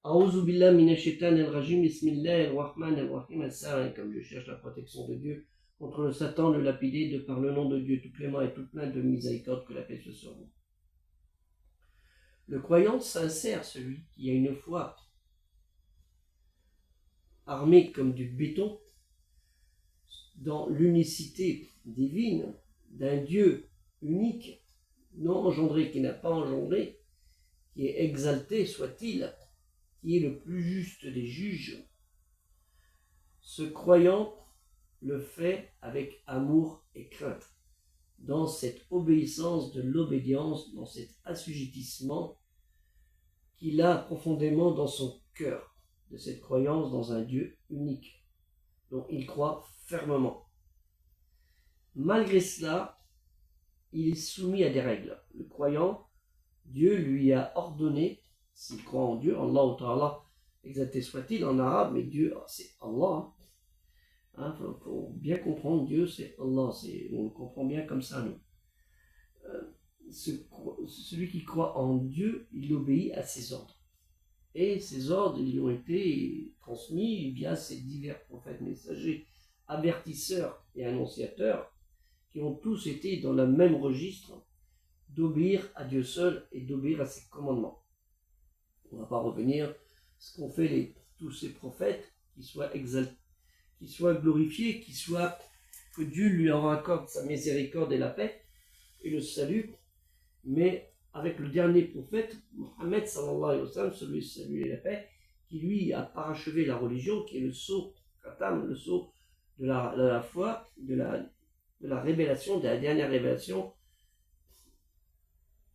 A'ouzou billah minash shaitanir rajim, bismillahir rahmanir rahim, as-salam, comme je cherche la protection de Dieu contre le Satan, le lapidé, de par le nom de Dieu tout clément et tout plein de miséricorde, que la paix soit sur vous. Le croyant sincère, celui qui a une foi armée comme du béton, dans l'unicité divine d'un Dieu unique, non engendré, qui n'a pas engendré, qui est exalté soit-il, qui est le plus juste des juges, ce croyant le fait avec amour et crainte, dans cette obéissance de l'obédience, dans cet assujettissement qu'il a profondément dans son cœur, de cette croyance dans un Dieu unique, dont il croit fermement. Malgré cela, il est soumis à des règles. Le croyant, Dieu lui a ordonné, s'il croit en Dieu, Allah Ta'ala, exalté soit-il en arabe, mais Dieu, c'est Allah. Faut bien comprendre, Dieu, c'est Allah, on le comprend bien comme ça, nous. Celui qui croit en Dieu, il obéit à ses ordres. Et ces ordres, ils lui ont été transmis via ces divers prophètes messagers, avertisseurs et annonciateurs, qui ont tous été dans le même registre d'obéir à Dieu seul et d'obéir à ses commandements. On ne va pas revenir ce qu'ont fait tous ces prophètes, qui soient exaltés, qui soient glorifiés, que Dieu lui en accorde sa miséricorde et la paix et le salut, mais avec le dernier prophète, Mohammed sallallahu alayhi wa sallam, celui du salut et la paix, qui lui a parachevé la religion, qui est le sceau, le sceau de la foi, de la révélation, de la dernière révélation.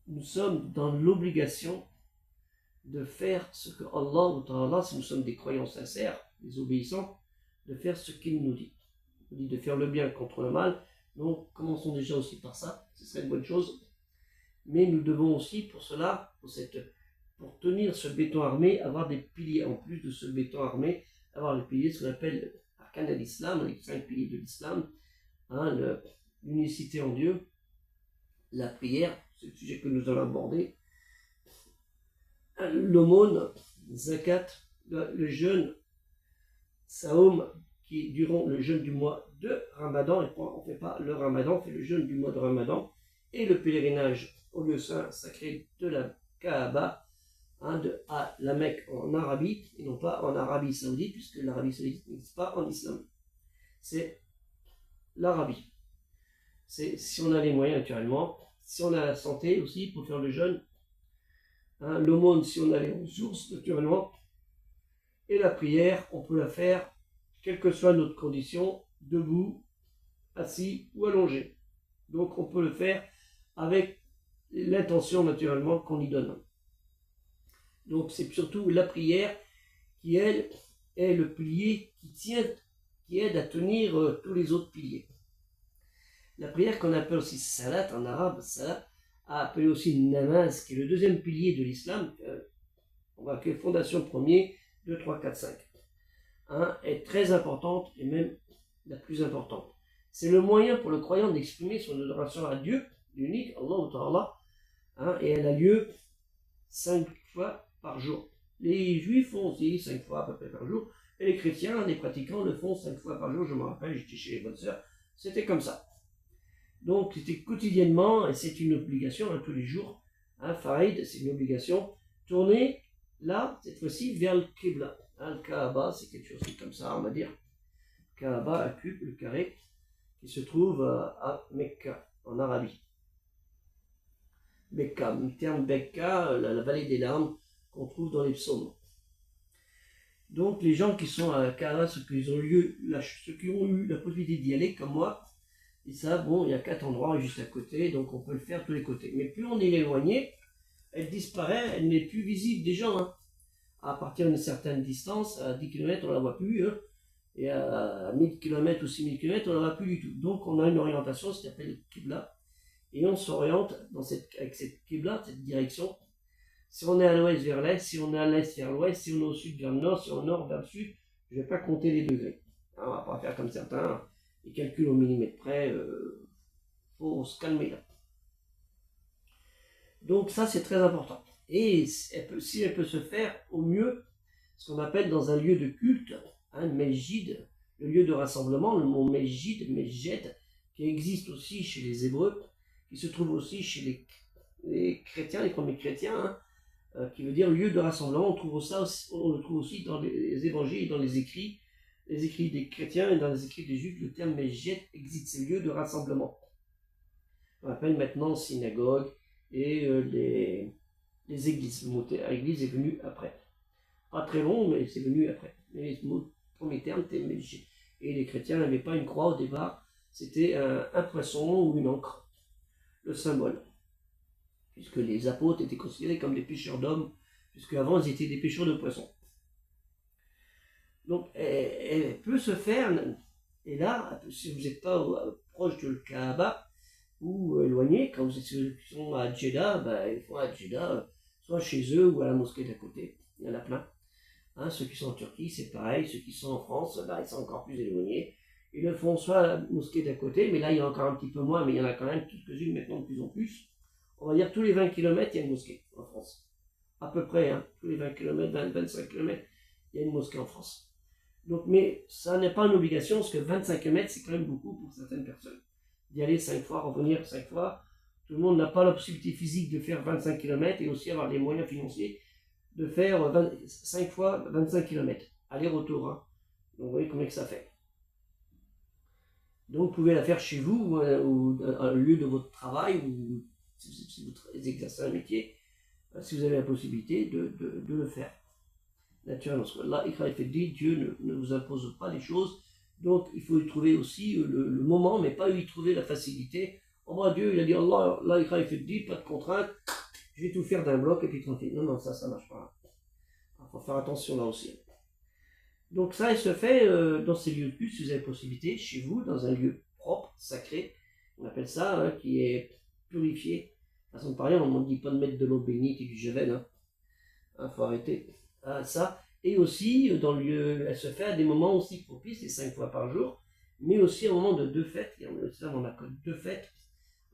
Nous sommes dans l'obligation de faire ce que Allah ou Ta'ala, si nous sommes des croyants sincères, des obéissants, de faire ce qu'il nous dit. Il nous dit de faire le bien contre le mal. Donc commençons déjà aussi par ça, ce serait une bonne chose. Mais nous devons aussi pour cela, pour tenir ce béton armé, avoir des piliers. En plus de ce béton armé, avoir les piliers, ce qu'on appelle l'arcane de l'islam, les 5 piliers de l'islam, l'unicité en Dieu, la prière, c'est le sujet que nous allons aborder, l'aumône, zakat, le jeûne, saum, qui durant le jeûne du mois de Ramadan, et on ne fait pas le Ramadan, on fait le jeûne du mois de Ramadan, et le pèlerinage au lieu saint sacré de la Kaaba, à la Mecque en Arabie, et non pas en Arabie Saoudite, puisque l'Arabie Saoudite n'existe pas en islam. C'est l'Arabie. C'est si on a les moyens naturellement, si on a la santé aussi pour faire le jeûne, l'aumône si on a les ressources naturellement, et la prière, on peut la faire, quelle que soit notre condition, debout, assis ou allongé. Donc on peut le faire avec l'intention naturellement qu'on y donne. Donc c'est surtout la prière qui, elle, est le pilier qui aide à tenir tous les autres piliers. La prière qu'on appelle aussi salat en arabe, salat, appelé aussi namaz, qui est le deuxième pilier de l'islam, on va appeler fondation premier, 2, 3, 4, 5, est très importante et même la plus importante. C'est le moyen pour le croyant d'exprimer son adoration à Dieu, l'unique, Allah ou Ta'ala, et elle a lieu 5 fois par jour. Les juifs font aussi 5 fois à peu près par jour, et les chrétiens, les pratiquants le font 5 fois par jour. Je me rappelle, j'étais chez les bonnes sœurs, c'était comme ça. Donc c'était quotidiennement, et c'est une obligation tous les jours, Farid, c'est une obligation, tourner là, cette fois-ci, vers le Qibla. Le Kaaba, c'est quelque chose comme ça, on va dire. Kaaba, un cube, le carré, qui se trouve à Mecca, en Arabie. Mecca, le terme Mecca, la vallée des larmes, qu'on trouve dans les psaumes. Donc les gens qui sont à Kaaba, ceux qui ont eu la possibilité d'y aller, comme moi, ils savent, bon, il y a 4 endroits juste à côté, donc on peut le faire de tous les côtés. Mais plus on est éloigné, elle disparaît, elle n'est plus visible des gens. À partir d'une certaine distance, à 10 km, on ne la voit plus, et à 1000 km ou 6000 km, on ne la voit plus du tout. Donc on a une orientation, ce qu'on appelle Qibla, et on s'oriente avec cette Qibla, cette direction. Si on est à l'ouest vers l'est, si on est à l'est vers l'ouest, si on est au sud vers le nord, si on est au nord vers le sud, je ne vais pas compter les degrés. On ne va pas faire comme certains, les calculs au millimètre près, faut se calmer là. Donc ça c'est très important. Et si elle peut se faire au mieux ce qu'on appelle dans un lieu de culte, un mesjid, le lieu de rassemblement, le mot mesjid, mesjed, qui existe aussi chez les Hébreux, qui se trouve aussi chez les chrétiens, les premiers chrétiens, qui veut dire lieu de rassemblement. On le trouve aussi dans les évangiles, dans les écrits des chrétiens et dans les écrits des juifs. Le terme mesjed existe, c'est lieu de rassemblement. On appelle maintenant synagogue et les églises. Le mot église est venu après. Pas très long, mais c'est venu après. Mais le premier terme était mesjed. Et les chrétiens n'avaient pas une croix au départ, c'était un poisson ou une encre, le symbole. Puisque les apôtres étaient considérés comme des pêcheurs d'hommes, puisque avant ils étaient des pêcheurs de poissons. Donc elle peut se faire, et là, si vous n'êtes pas proche de Kaaba ou éloigné, quand vous sont à Jeddah, ils font à Jeddah, soit chez eux ou à la mosquée d'à côté, il y en a plein. Hein, ceux qui sont en Turquie, c'est pareil, ceux qui sont en France, ils sont encore plus éloignés. Ils le font soit à la mosquée d'à côté, mais là il y en a encore un petit peu moins, mais il y en a quand même quelques-unes maintenant de plus en plus. On va dire tous les 20 km, il y a une mosquée en France. À peu près, hein, tous les 20 km, 25 km, il y a une mosquée en France. Donc, mais ça n'est pas une obligation, parce que 25 km, c'est quand même beaucoup pour certaines personnes. D'y aller 5 fois, revenir 5 fois. Tout le monde n'a pas la possibilité physique de faire 25 km et aussi avoir les moyens financiers de faire 5 fois 25 km. Aller-retour. Hein. Donc, vous voyez combien que ça fait. Donc, vous pouvez la faire chez vous, ou à lieu de votre travail, ou si vous exercez un métier, si vous avez la possibilité de le faire. Naturellement, parce que là, il fait dit, Dieu ne vous impose pas les choses, donc il faut y trouver aussi le moment, mais pas y trouver la facilité. Oh moi, Dieu, il a dit, Allah, là, il fait dit, pas de contrainte, je vais tout faire d'un bloc et puis tranquille. Non, ça marche pas. Il faut faire attention là aussi. Donc ça, il se fait dans ces lieux de culte, si vous avez la possibilité, chez vous, dans un lieu propre, sacré, on appelle ça, hein, qui est purifié. Façon de parler, on ne dit pas de mettre de l'eau bénite et du javel. Hein. Faut arrêter ça. Et aussi, dans le lieu, elle se fait à des moments aussi propices, les 5 fois par jour, mais aussi au moment de 2 fêtes. Et on a 2 fêtes,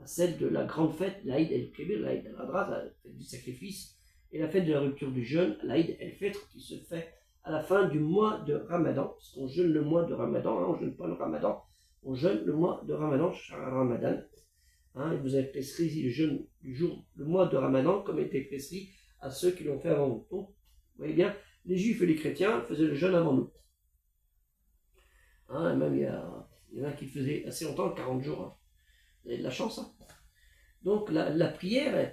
celle de la grande fête, l'Aïd el-Kébir, l'Aïd el-Adra, la fête du sacrifice, et la fête de la rupture du jeûne, l'Aïd el-Fitr, qui se fait à la fin du mois de Ramadan, parce qu'on jeûne le mois de Ramadan, hein, on ne jeûne pas le Ramadan, on jeûne le mois de Ramadan, Ramadan. Hein, et vous avez prescrit le jeûne le mois de Ramadan, comme était prescrit à ceux qui l'ont fait avant nous. Donc, vous voyez bien, les Juifs et les chrétiens faisaient le jeûne avant nous. Hein, même il y en a qui le faisaient assez longtemps, 40 jours. Hein. Vous avez de la chance. Hein. Donc la prière,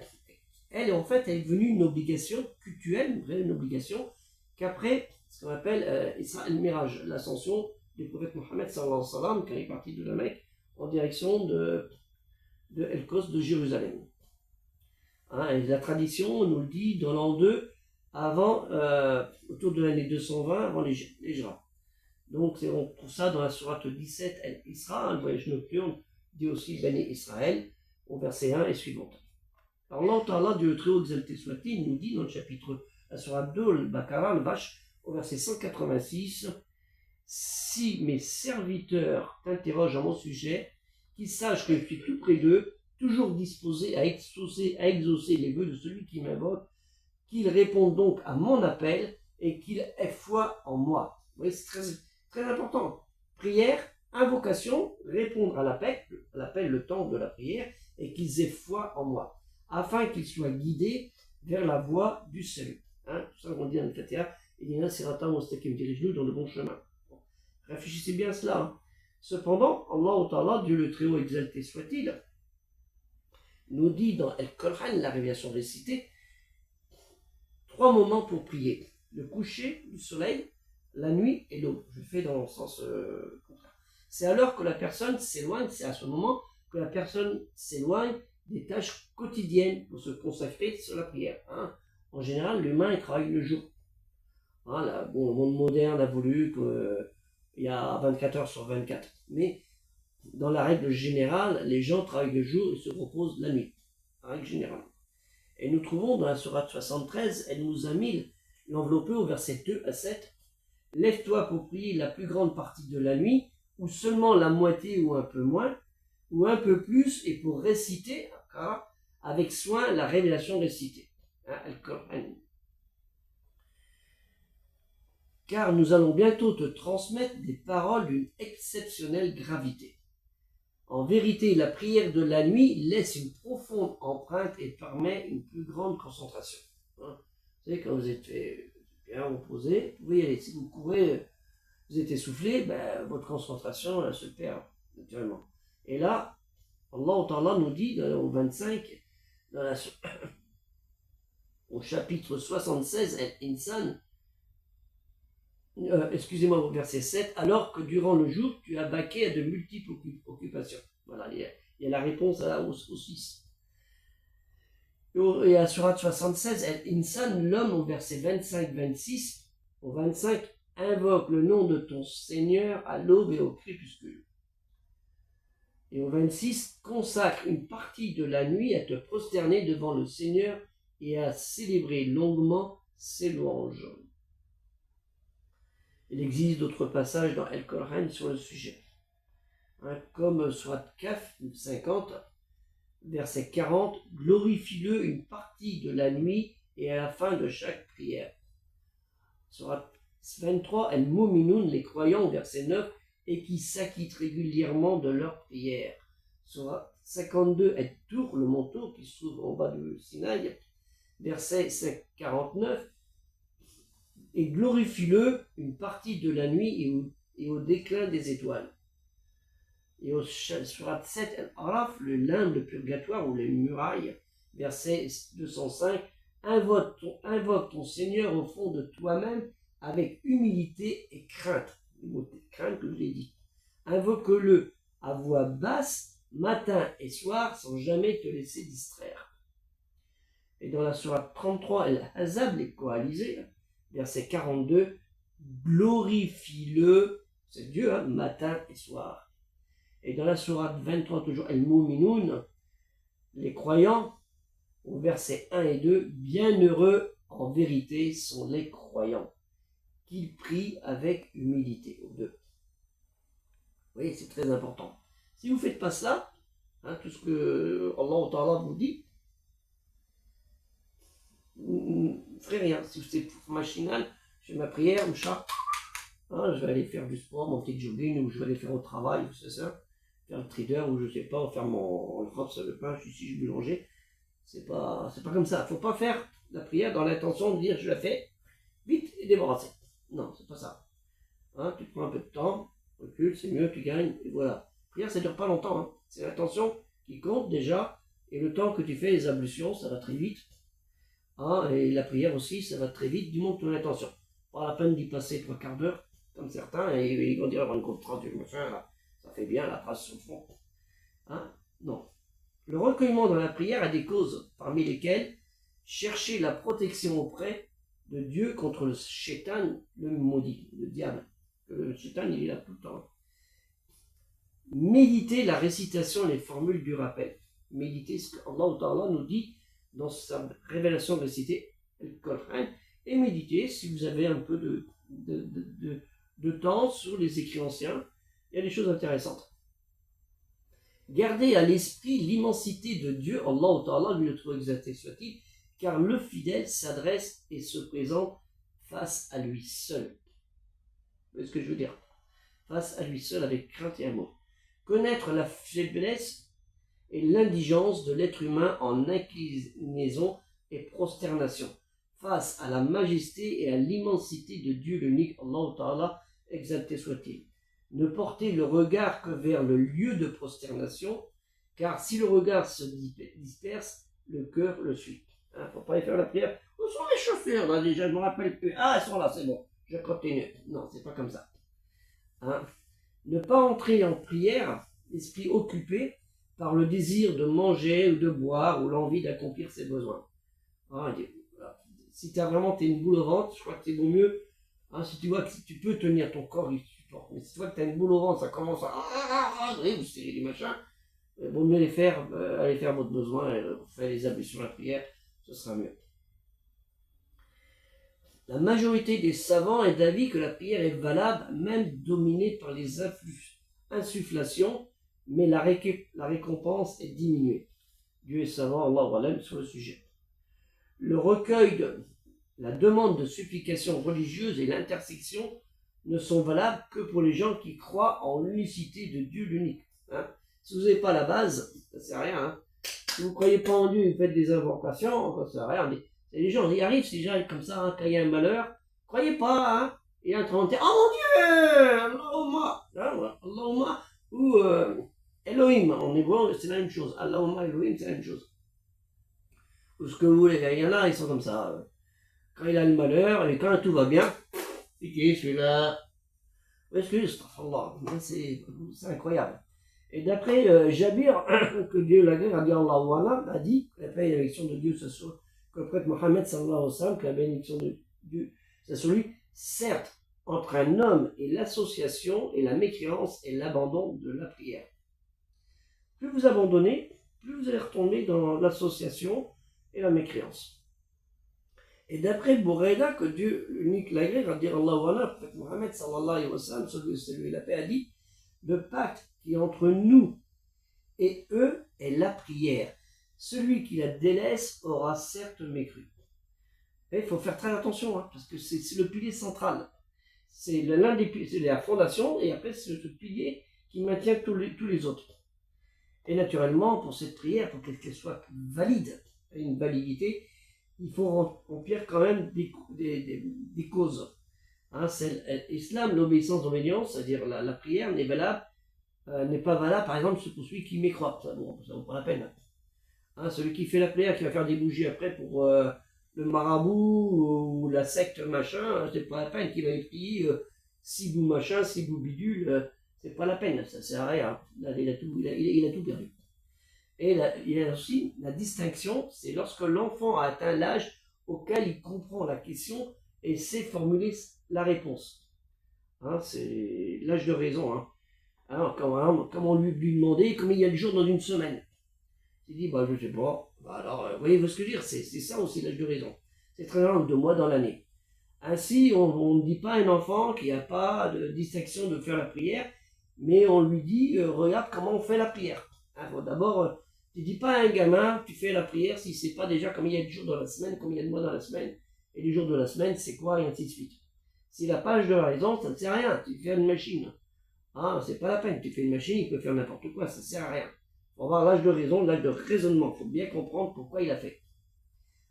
elle en fait, elle est devenue une obligation cultuelle, une obligation qu'après, ce qu'on appelle Isra el-Miraj, l'ascension du prophète Mohammed sallallahu alayhi wa sallam, quand il est parti de la Mecque en direction de El-Kos de Jérusalem. Hein, et la tradition nous le dit dans l'an 2, autour de l'année 220 avant l'Hijra. Donc on trouve ça dans la sourate 17, El-Isra, le voyage nocturne, dit aussi Bani Israël, au verset 1 et suivante. Alors Allah, Dieu le Très-Haut exalté soit-il, nous dit dans le chapitre, la sourate 2, le Bakara, le Vache, au verset 186, si mes serviteurs t'interrogent à mon sujet, qu'ils sachent que je suis tout près d'eux, toujours disposé à exaucer les vœux de celui qui m'invoque, qu'ils répondent donc à mon appel et qu'ils aient foi en moi. Vous voyez, c'est très, très important. Prière, invocation, répondre à l'appel, le temps de la prière, et qu'ils aient foi en moi, afin qu'ils soient guidés vers la voie du salut. Hein, tout ça, on dit dans le Fatiha, il y en a sirata mustaqim, dirige-nous dans le bon chemin. Bon, réfléchissez bien à cela. Hein. Cependant, Allah Ta'ala, Dieu le Très-Haut exalté soit-il, nous dit dans El-Qur'an, la révélation récitée, 3 moments pour prier. Le coucher du soleil, la nuit et l'aube. Je fais dans le sens contraire. C'est alors que la personne s'éloigne, c'est à ce moment que la personne s'éloigne des tâches quotidiennes pour se consacrer sur la prière. Hein. En général, l'humain, il travaille le jour. Hein, le monde moderne a voulu qu'il y a 24 heures sur 24. Mais dans la règle générale, les gens travaillent le jour et se reposent la nuit. La règle générale. Et nous trouvons dans la sourate 73, elle nous a mis l'enveloppé au verset 2 à 7. Lève-toi pour prier la plus grande partie de la nuit, ou seulement la moitié ou un peu moins, ou un peu plus, et pour réciter avec soin la révélation récitée. Hein, car nous allons bientôt te transmettre des paroles d'une exceptionnelle gravité. En vérité, la prière de la nuit laisse une profonde empreinte et permet une plus grande concentration. Hein? Vous savez, quand vous êtes bien reposé, vous pouvez y aller. Si vous courez, vous êtes essoufflé, ben, votre concentration elle se perd naturellement. Et là, Allah Ta'ala nous dit au 25, au chapitre 76, Al-Insan, excusez-moi, au verset 7, alors que durant le jour, tu as vaqué à de multiples occupations. Voilà, il y a la réponse au 6. Et à Surat 76, Al-Insan, l'homme, au verset 25-26, au 25, invoque le nom de ton Seigneur à l'aube et au crépuscule. Et au 26, consacre une partie de la nuit à te prosterner devant le Seigneur et à célébrer longuement ses louanges. Il existe d'autres passages dans Al-Qur'an sur le sujet. Hein, comme Surat Kaf 50, verset 40, glorifie-le une partie de la nuit et à la fin de chaque prière. Surat 23, Al-Mu'minun, les croyants, verset 9, et qui s'acquittent régulièrement de leurs prières. Surat 52, Al-Tur, le manteau qui se trouve en bas du Sinaï, verset 49, et glorifie-le une partie de la nuit et au déclin des étoiles. Et au Surat 7, Al-Araf, le limbe, le purgatoire ou les murailles, verset 205, invoque ton Seigneur au fond de toi-même avec humilité et crainte. Le mot crainte que je l'ai dit. Invoque-le à voix basse, matin et soir, sans jamais te laisser distraire. Et dans la Sourate 33, Al-Ahzab, les coalisés, verset 42, glorifie-le, c'est Dieu, hein, matin et soir. Et dans la Sourate 23, toujours Al-Mu'minun, les croyants, au verset 1 et 2, bienheureux en vérité sont les croyants, qu'ils prient avec humilité. Au 2. Vous voyez, c'est très important. Si vous ne faites pas cela, hein, tout ce que Allah Ta'ala vous dit, vous ne ferez rien. Si c'est machinal, je fais ma prière, mon chat, hein, je vais aller faire du sport, mon petit jogging, ou je vais aller faire au travail, c'est ça, faire le trader, ou je ne sais pas, faire mon le pain, je suis boulanger. C'est pas comme ça. Il ne faut pas faire la prière dans l'intention de dire je la fais vite et débarrassé. Non, c'est pas ça. Hein, tu prends un peu de temps, recule, c'est mieux, tu gagnes, et voilà. La prière, ça ne dure pas longtemps. Hein. C'est l'intention qui compte déjà, et le temps que tu fais les ablutions, ça va très vite. Hein, et la prière aussi, ça va très vite, du moment que tu as l'intention. Pas la peine d'y passer 3 quarts d'heure, comme certains, et ils vont dire avoir une compte 30, machin, là, ça fait bien, la trace sur le fond. Hein, non. Le recueillement dans la prière a des causes, parmi lesquelles chercher la protection auprès de Dieu contre le shaitan, le maudit, le diable. Le shaitan, il est là tout le temps. Méditer la récitation et les formules du rappel. Méditer ce qu'Allah Ta'ala nous dit dans sa révélation récitée, le Coran, et méditer si vous avez un peu de temps sur les écrits anciens. Il y a des choses intéressantes. Gardez à l'esprit l'immensité de Dieu, Allah Ta'ala, lui le trop exalté soit-il, car le fidèle s'adresse et se présente face à lui seul. Vous voyez ce que je veux dire? Face à lui seul avec crainte et amour. Connaître la faiblesse et l'indigence de l'être humain en inclinaison et prosternation, face à la majesté et à l'immensité de Dieu l'unique, Allah Ta'ala, exalté soit-il. Ne portez le regard que vers le lieu de prosternation, car si le regard se disperse, le cœur le suit. Il ne faut pas y faire la prière. Où sont les chauffeurs là déjà? Je me rappelle plus. Ah, ils sont là, c'est bon. Je continue. Non, c'est pas comme ça. Hein? Ne pas entrer en prière, l'esprit occupé par le désir de manger ou de boire ou l'envie d'accomplir ses besoins. Hein, si tu as vraiment une boule au ventre, je crois que c'est vaut mieux. Hein, si tu vois que tu peux tenir ton corps, il supporte. Mais si tu vois que tu as une boule au ventre, ça commence à vous serrer des machins, il vaut mieux aller faire votre besoin, faire les ablutions, la prière, ce sera mieux. La majorité des savants est d'avis que la prière est valable, même dominée par les insufflations, mais la récompense est diminuée. Dieu est savant, Allah alam, sur le sujet. Le recueil la demande de supplication religieuse et l'intercession ne sont valables que pour les gens qui croient en l'unicité de Dieu l'unique. Hein. Si vous n'avez pas la base, ça ne sert à rien. Hein. Si vous ne croyez pas en Dieu, vous faites des invocations, ça ne sert à rien. Mais les gens y arrivent, ces gens comme ça, hein, quand il y a un malheur, croyez pas, hein. Il est en train de dire, oh mon Dieu, Allahumma, hein, Allahumma, ou Elohim, en hébreu, c'est la même chose. Allahumma, Elohim, c'est la même chose. Ou ce que vous voulez, il y en a, ils sont comme ça. Quand il a le malheur, et quand tout va bien, piqué, celui-là. Excuse, c'est incroyable. Et d'après Jabir, que Dieu l'agrée, a dit, après la bénédiction de Dieu, que le prophète Mohammed, sallallahu alayhi wa sallam, que la bénédiction de Dieu, c'est sur lui, certes, entre un homme et l'association et la mécréance et l'abandon de la prière. Plus vous abandonnez, plus vous allez retomber dans l'association et la mécréance. Et d'après Boureda, que Dieu unique l'agré, va dire Allah, le prophète Mohammed, sallallahu alayhi wa sallam, celui la paix, a dit, le pacte qui est entre nous et eux est la prière. Celui qui la délaisse aura certes mécru. Et il faut faire très attention, hein, parce que c'est le pilier central. C'est l'un des piliers, c'est la fondation, et après c'est ce pilier qui maintient tous les autres. Et naturellement, pour cette prière, pour qu'elle soit valide, une validité, il faut remplir quand même des causes. Hein, c'est l'islam, l'obéissance d'obédience, c'est-à-dire la prière n'est valable, n'est pas valable, par exemple, pour celui qui mécroit. Ça vaut pas la peine. Hein, celui qui fait la prière, qui va faire des bougies après pour le marabout ou la secte machin, c'est pas la peine qu'il va y prier sibou machin, sibou bidule, c'est pas la peine, ça sert à rien. Il a tout perdu. Et il y a aussi la distinction, c'est lorsque l'enfant a atteint l'âge auquel il comprend la question et sait formuler la réponse. Hein, c'est l'âge de raison. Hein. Alors, comme on lui demandait combien il y a de jours dans une semaine. Il dit, bah, je sais pas. Bah, alors, vous voyez ce que je veux dire, c'est ça aussi l'âge de raison. C'est très long, 2 mois dans l'année. Ainsi, on ne dit pas à un enfant qu'il n'y a pas de distinction de faire la prière, mais on lui dit, regarde comment on fait la prière. Hein, d'abord, tu ne dis pas à un gamin, tu fais la prière s'il ne sait pas déjà combien il y a de jours dans la semaine, combien il y a de mois dans la semaine, et les jours de la semaine, c'est quoi, et ainsi de suite. S'il n'a pas l'âge de raison, ça ne sert à rien, tu fais une machine. Ah, c'est pas la peine, tu fais une machine, il peut faire n'importe quoi, ça ne sert à rien. Il faut avoir l'âge de raison, l'âge de raisonnement, il faut bien comprendre pourquoi il a fait.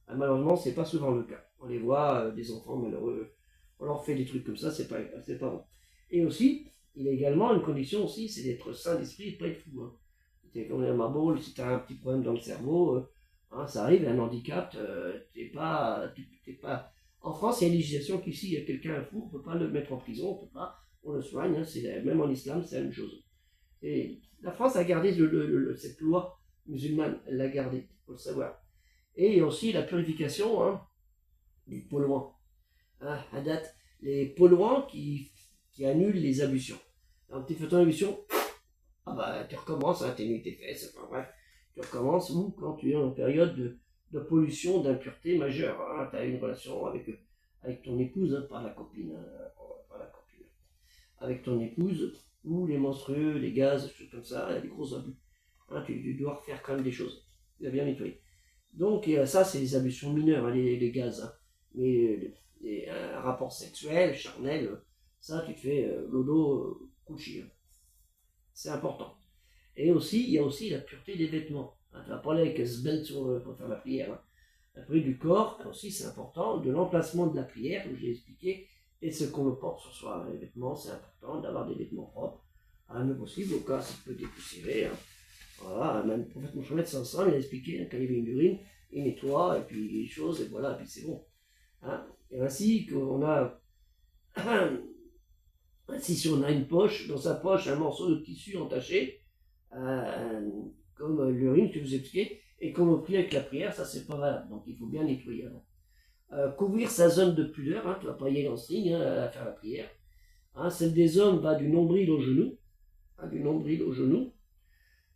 Malheureusement, ce n'est pas souvent le cas. On les voit, des enfants malheureux, on leur fait des trucs comme ça, c'est pas bon. Et aussi, il y a également une condition aussi, c'est d'être sain d'esprit et de pas être fou. Hein. Quand on est un marboule, si tu as un petit problème dans le cerveau, hein, ça arrive, un handicap, t'es pas... En France, il y a une législation qu'ici, il y a quelqu'un fou, on ne peut pas le mettre en prison, on le soigne, hein, même en islam, c'est la même chose. Et la France a gardé cette loi musulmane, elle l'a gardée, il faut le savoir. Et aussi la purification hein, des polluants. Hein, à date, les polluants qui annulent les ablutions. Donc tu fais ton ablution, ah bah tu recommences, hein, t'es nu, t'es fesses, enfin bref, tu recommences, ou quand tu es en période de pollution, d'impureté majeure, hein, tu as une relation avec ton épouse, hein, pas la copine, avec ton épouse, ou les menstrueux, les gaz, des choses comme ça, les gros abus. Hein, tu dois refaire quand même des choses, tu dois bien nettoyer. Donc ça c'est les ablutions mineures, hein, les gaz, hein. Mais un rapport sexuel, charnel, ça tu te fais lodo couché. C'est important. Et aussi, il y a aussi la pureté des vêtements. Hein, tu vas parler avec Sbelt pour faire la prière. Hein. La pureté du corps, aussi c'est important, de l'emplacement de la prière, comme j'ai expliqué, et ce qu'on porte sur soi. Les vêtements, c'est important d'avoir des vêtements propres, à le possible, au cas ça peut dépoussiérer. Hein. Voilà, même le prophète Mohammed il a expliqué, hein, quand il y avait une urine, il nettoie, et puis les choses, et voilà, et puis c'est bon. Hein. Et ainsi qu'on a... Si on a une poche, dans sa poche, un morceau de tissu entaché, comme l'urine, je vous expliquer, et qu'on le prie avec la prière, ça c'est pas valable, donc il faut bien nettoyer avant. Couvrir sa zone de pudeur, hein, tu vas pas y aller en string hein, à faire la prière. Hein, celle des hommes va du nombril au genou,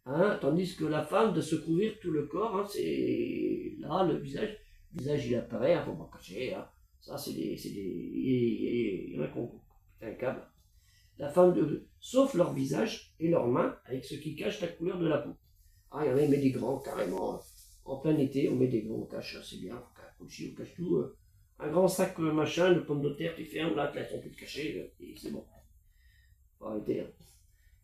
hein, tandis que la femme de se couvrir tout le corps, hein, c'est là le visage il apparaît, il ne faut pas cacher, hein. Ça c'est il y en a qui ont un câble. La femme sauf leur visage et leurs mains avec ce qui cache la couleur de la peau. Ah, il y en a qui mettent des grands carrément, en plein été, on met des grands, on cache, c'est bien, on cache tout, un grand sac machin de pommes de terre, tu fermes, là, tu laisses ton peu caché, et c'est bon. Faut arrêter. Hein.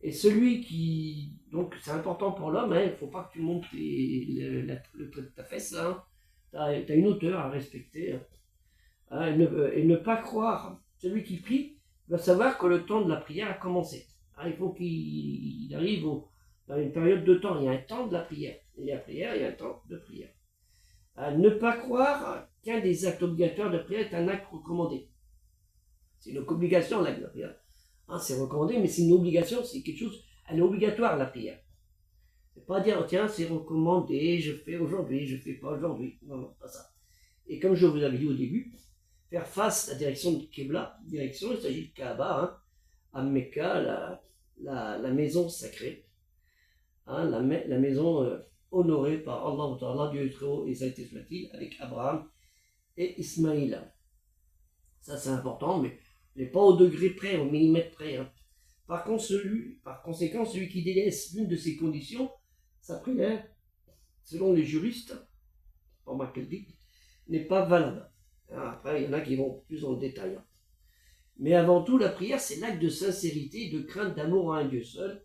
Et celui qui... Donc c'est important pour l'homme, il ne faut pas que tu montes le trait de ta fesse, là. Tu as une hauteur à respecter. Hein, et ne pas croire, celui qui prie va savoir que le temps de la prière a commencé. Hein, il faut qu'il arrive dans une période de temps. Il y a un temps de la prière. Il y a prière, il y a un temps de prière. Ne pas croire qu'un des actes obligatoires de prière est un acte recommandé. C'est une obligation, l'acte de prière. Hein, c'est recommandé, mais c'est une obligation, c'est quelque chose, elle est obligatoire, la prière. C'est pas dire, oh, tiens, c'est recommandé, je fais aujourd'hui, je fais pas aujourd'hui. Non, non, pas ça. Et comme je vous avais dit au début, faire face à la direction de Qibla, direction, il s'agit de Kaaba, hein, à Mecca, la maison sacrée, hein, la maison honorée par Allah Ta'ala, Dieu très haut, et ça a été soit-il, avec Abraham et Ismaïl. Ça c'est important, mais pas au degré près, au millimètre près. Hein. Par conséquent, celui qui délaisse l'une de ces conditions, sa prière, selon les juristes, pas moi qu'elle dit, n'est pas valable. Après, il y en a qui vont plus dans le détail. Mais avant tout, la prière, c'est l'acte de sincérité, de crainte, d'amour à un Dieu seul,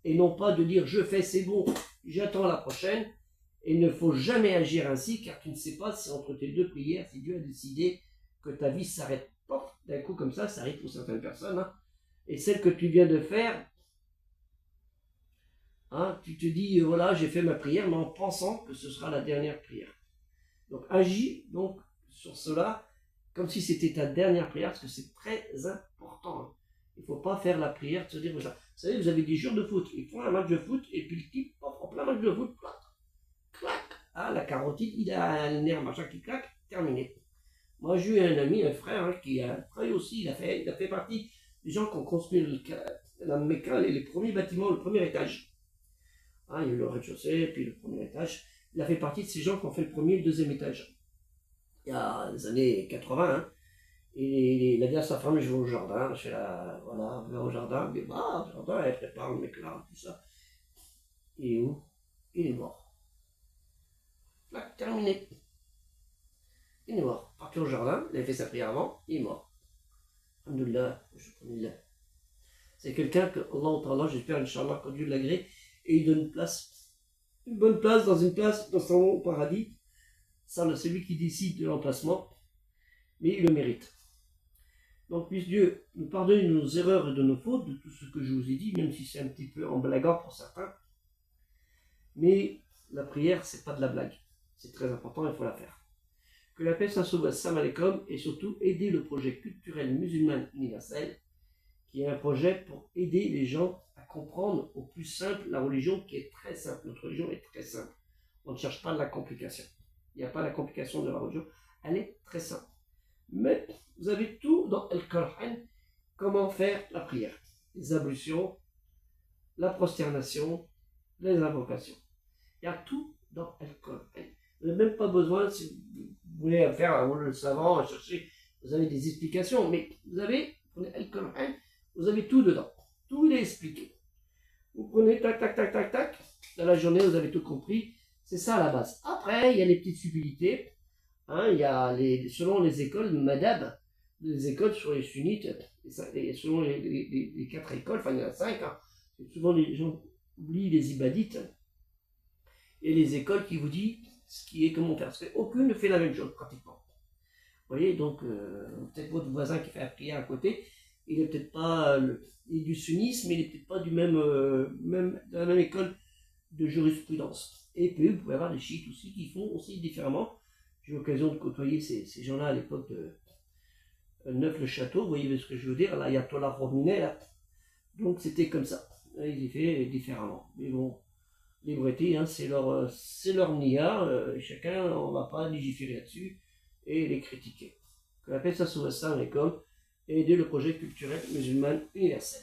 et non pas de dire je fais, c'est bon, j'attends la prochaine. Et il ne faut jamais agir ainsi, car tu ne sais pas si entre tes deux prières, si Dieu a décidé que ta vie s'arrête d'un coup comme ça arrive pour certaines personnes. Hein. Et celle que tu viens de faire, hein, tu te dis, voilà, j'ai fait ma prière, mais en pensant que ce sera la dernière prière. Donc agis donc sur cela comme si c'était ta dernière prière, parce que c'est très important. Hein. Il ne faut pas faire la prière, de se dire, vous savez, vous avez des jours de foot, ils font un match de foot, et puis le type, en plein match de foot, clac, ah, la carotide, il a un nerf machin qui claque, terminé. Moi, j'ai eu un ami, un frère, hein, qui a travaillé aussi, il a fait partie des gens qui ont construit la Mecca, les premiers bâtiments, le premier étage. Hein, il y a eu le rez-de-chaussée, puis le premier étage. Il a fait partie de ces gens qui ont fait le premier et le deuxième étage. Il y a les années 80, hein, et il a dit à sa femme, je vais au jardin, je fais voilà, on va au jardin, mais bah, au jardin, elle prépare le mec là, tout ça. Il est où? Il est mort. Là, terminé. Il est mort. Parti au jardin, il a fait sa prière avant, il est mort. Alhamdoulilah, c'est quelqu'un que Allah, j'espère, Inch'Allah, que Dieu l'agrée, et il donne une bonne place dans son paradis. Ça, c'est lui qui décide de l'emplacement, mais il le mérite. Donc, puisse Dieu nous pardonner de nos erreurs et de nos fautes, de tout ce que je vous ai dit, même si c'est un petit peu en blaguant pour certains. Mais la prière, c'est pas de la blague. C'est très important, il faut la faire. Que la paix soit sur vous, assalamu alaikum, et surtout aider le projet culturel musulman universel, qui est un projet pour aider les gens à comprendre au plus simple la religion qui est très simple. Notre religion est très simple. On ne cherche pas de la complication. Il n'y a pas la complication de la religion. Elle est très simple. Mais vous avez tout dans El Coran, comment faire la prière. Les ablutions, la prosternation, les invocations. Il y a tout dans El Coran. Vous n'avez même pas besoin, si vous voulez faire le savant, à chercher, vous avez des explications, mais vous avez, prenez El Coran, vous avez tout dedans. Tout il est expliqué. Vous prenez tac, tac, tac, tac, tac, dans la journée, vous avez tout compris. C'est ça à la base. Après, il y a les petites subtilités. Hein, il y a selon les écoles madhab, les écoles sur les sunnites, et selon les 4 écoles, enfin il y en a 5, hein, souvent les gens oublient les ibadites, et les écoles qui vous disent ce qui est comment faire. Parce qu'aucune ne fait la même chose pratiquement. Vous voyez, donc peut-être votre voisin qui fait la prière à côté, il est peut-être pas il est du sunnisme, mais il n'est peut-être pas du de la même école de jurisprudence. Et puis vous pouvez avoir des chiites aussi qui font aussi différemment. J'ai eu l'occasion de côtoyer ces gens-là à l'époque de Neuf-le-Château, vous voyez ce que je veux dire, l'ayatollah Khomeini, là. Donc c'était comme ça. Ils y fait différemment. Mais bon, les Brétis, hein, c'est leur niya, chacun, on ne va pas légiférer là-dessus et les critiquer. Que la paix soit sur vous, et aider le projet culturel musulman universel.